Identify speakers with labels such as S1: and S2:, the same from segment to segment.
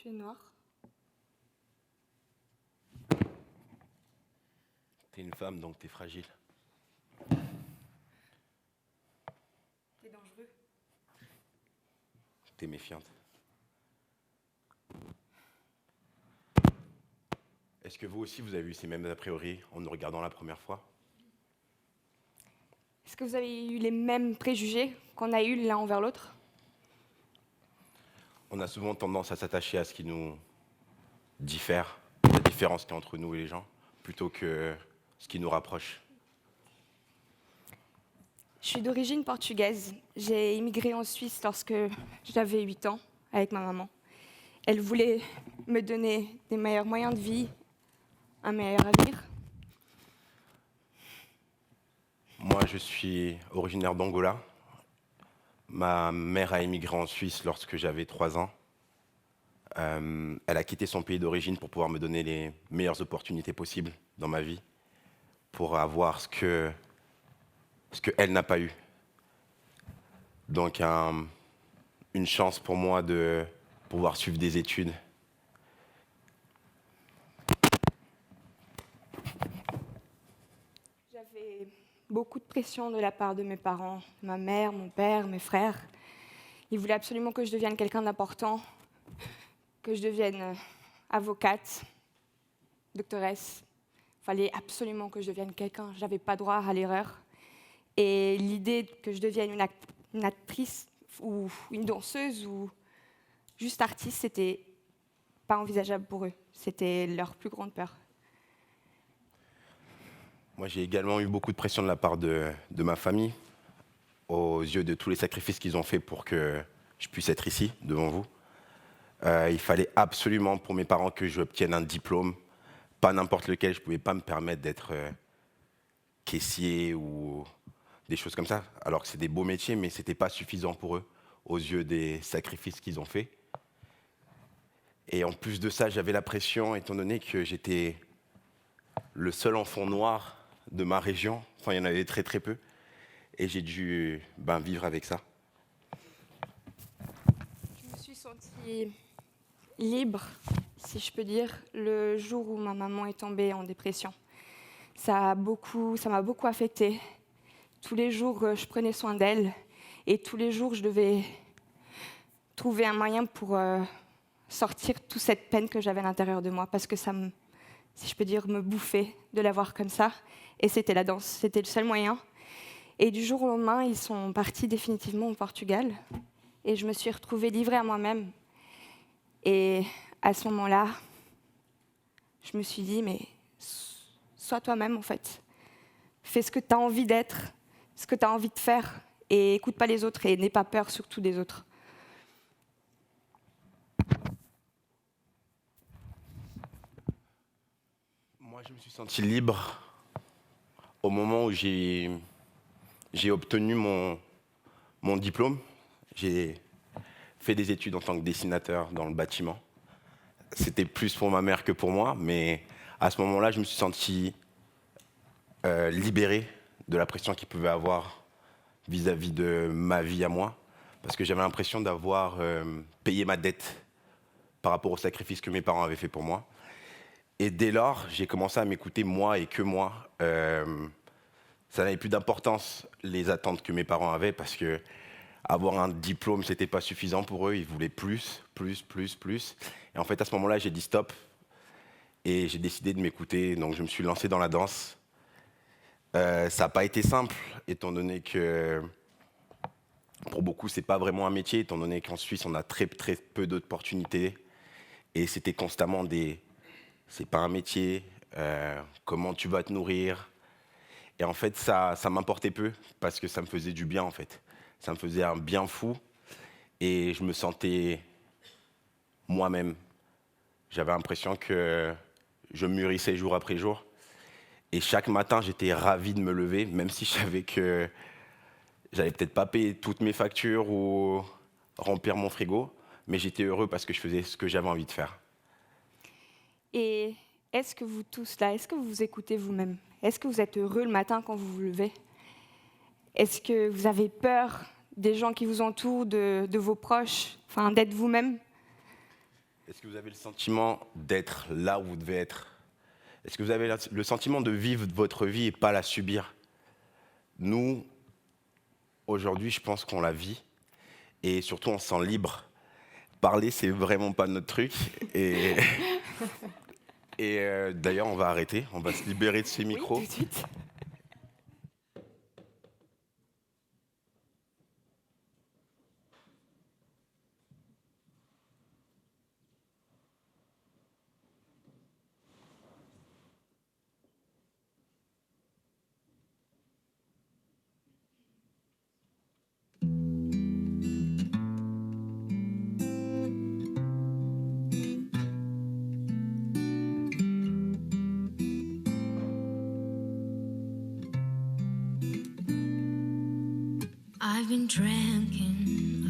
S1: Tu es noir.
S2: T'es une femme, donc t'es fragile.
S1: T'es dangereux.
S2: T'es méfiante. Est-ce que vous aussi, vous avez eu ces mêmes a priori en nous regardant la première fois?
S1: Est-ce que vous avez eu les mêmes préjugés qu'on a eus l'un envers l'autre?
S2: On a souvent tendance à s'attacher à ce qui nous diffère, la différence qu'il y a entre nous et les gens, plutôt que ce qui nous rapproche.
S1: Je suis d'origine portugaise. J'ai immigré en Suisse lorsque j'avais 8 ans avec ma maman. Elle voulait me donner des meilleurs moyens de vie, un meilleur avenir.
S2: Moi, je suis originaire d'Angola. Ma mère a émigré en Suisse lorsque j'avais 3 ans. Elle a quitté son pays d'origine pour pouvoir me donner les meilleures opportunités possibles dans ma vie, pour avoir ce que elle n'a pas eu. Donc une chance pour moi de pouvoir suivre des études.
S1: J'avais beaucoup de pression de la part de mes parents, ma mère, mon père, mes frères. Ils voulaient absolument que je devienne quelqu'un d'important, que je devienne avocate, doctoresse. Il fallait absolument que je devienne quelqu'un. Je n'avais pas droit à l'erreur. Et l'idée que je devienne une actrice ou une danseuse ou juste artiste, c'était pas envisageable pour eux. C'était leur plus grande peur.
S2: Moi, j'ai également eu beaucoup de pression de la part de ma famille, aux yeux de tous les sacrifices qu'ils ont fait pour que je puisse être ici, devant vous. Il fallait absolument pour mes parents que j'obtienne un diplôme, pas n'importe lequel. Je ne pouvais pas me permettre d'être caissier ou des choses comme ça, alors que c'est des beaux métiers, mais ce n'était pas suffisant pour eux, aux yeux des sacrifices qu'ils ont faits. Et en plus de ça, j'avais la pression, étant donné que j'étais le seul enfant noir de ma région. Enfin, il y en avait très très peu. Et j'ai dû vivre avec ça.
S1: Je me suis sentie libre, si je peux dire, le jour où ma maman est tombée en dépression. Ça m'a beaucoup affectée. Tous les jours, je prenais soin d'elle. Et tous les jours, je devais trouver un moyen pour sortir toute cette peine que j'avais à l'intérieur de moi. Parce que ça me, si je peux dire, me bouffait de la voir comme ça. Et c'était la danse, c'était le seul moyen. Et du jour au lendemain, ils sont partis définitivement au Portugal. Et je me suis retrouvée livrée à moi-même. Et à ce moment-là, je me suis dit, mais sois toi-même en fait. Fais ce que tu as envie d'être, ce que tu as envie de faire. Et écoute pas les autres et n'aie pas peur surtout des autres.
S2: Moi, je me suis senti libre au moment où j'ai obtenu mon diplôme. J'ai fait des études en tant que dessinateur dans le bâtiment. C'était plus pour ma mère que pour moi, mais à ce moment-là, je me suis senti libéré de la pression qu'il pouvait avoir vis-à-vis de ma vie à moi, parce que j'avais l'impression d'avoir payé ma dette par rapport au sacrifice que mes parents avaient fait pour moi. Et dès lors, j'ai commencé à m'écouter moi et que moi. Ça n'avait plus d'importance les attentes que mes parents avaient, parce que avoir un diplôme, c'était pas suffisant pour eux. Ils voulaient plus, plus, plus, plus. Et en fait, à ce moment-là, j'ai dit stop et j'ai décidé de m'écouter. Donc, je me suis lancé dans la danse. Ça n'a pas été simple, étant donné que pour beaucoup, c'est pas vraiment un métier, étant donné qu'en Suisse, on a très, très peu d'opportunités. Et c'était constamment des c'est pas un métier, comment tu vas te nourrir. Et en fait, ça m'importait peu, parce que ça me faisait du bien, en fait. Ça me faisait un bien fou, et je me sentais moi-même. J'avais l'impression que je mûrissais jour après jour. Et chaque matin, j'étais ravi de me lever, même si je savais que j'allais peut-être pas payer toutes mes factures ou remplir mon frigo, mais j'étais heureux parce que je faisais ce que j'avais envie de faire.
S1: Et est-ce que vous tous là, est-ce que vous vous écoutez vous-même? Est-ce que vous êtes heureux le matin quand vous vous levez? Est-ce que vous avez peur des gens qui vous entourent, de vos proches, enfin d'être vous-même?
S2: Est-ce que vous avez le sentiment d'être là où vous devez être? Est-ce que vous avez le sentiment de vivre votre vie et pas la subir? Nous, aujourd'hui, je pense qu'on la vit et surtout on se sent libre. Parler, c'est vraiment pas notre truc. Et, d'ailleurs, on va arrêter, on va se libérer de ces micros.
S1: Oui, tout de suite.
S3: I've been drinking.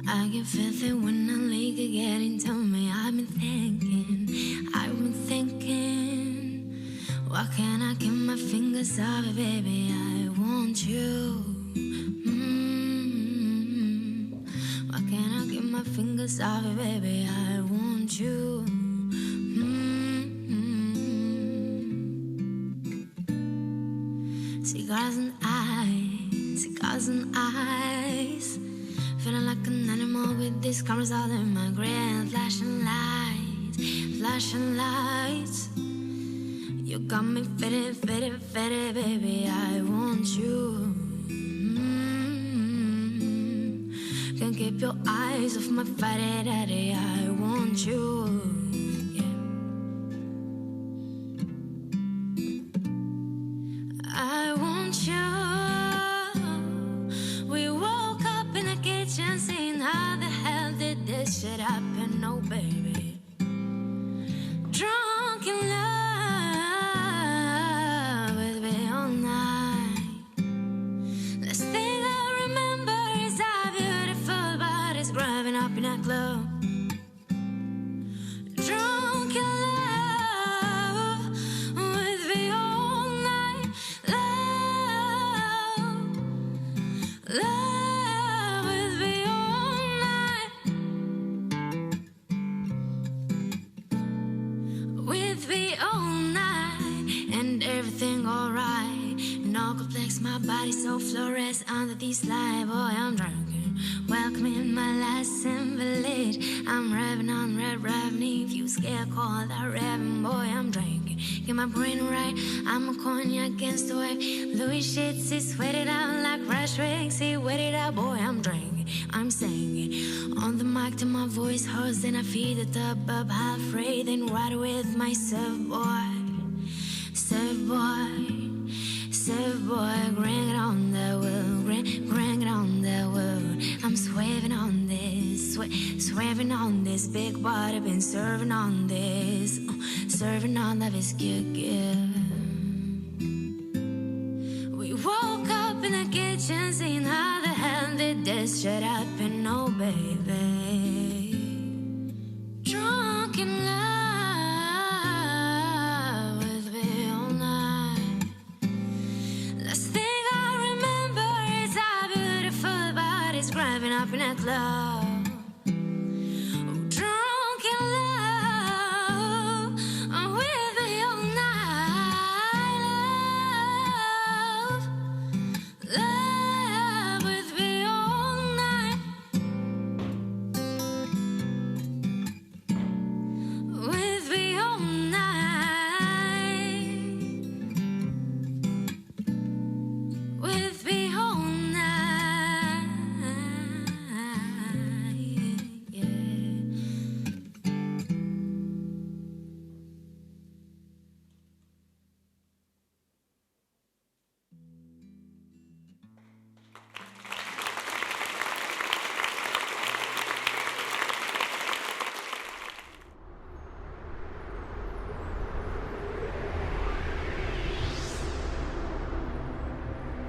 S3: I get filthy when I leak again into me. I've been thinking. Why can't I keep my fingers off it, baby? I want you. Why can't I keep my fingers off it, baby? I want you. Cigars and eyes. Feeling like an animal with these cameras all in my grill. Flashing lights. You got me fitted, baby. I want you. Can't keep your eyes off my fatty daddy. I want you. I want you. We woke up in the kitchen saying, how the hell did this shit happen? Oh, baby. Drunk in love with me all night. Last thing I remember is our beautiful bodies grabbing up in a club. Drunk in love with me all night. Love with me all night. With me all night. And everything alright. No complex, my body so flores under these light. Boy, I'm drinking. Welcome in my last village. I'm revving on red revenue. If you scared, call that revving. Boy, I'm drinking. Get my brain right. I'm a cognac against the wave. Louis shits, he sweat it out like fresh wigs. He wet it out, boy, I'm drinking. I'm singing. On the mic till my voice hurts. Then I feed it up halfway. Then ride with my surfboard. Surfboard, bring it on the wheel, bring it on the wheel. I'm swerving on this, swerving on this big body, been serving on this, serving on the biscuit. We woke up in the kitchen saying, how the hell did this shit happen? Oh, baby. Drunk in love with me all night. Last thing I remember is our beautiful bodies grabbing up in a club.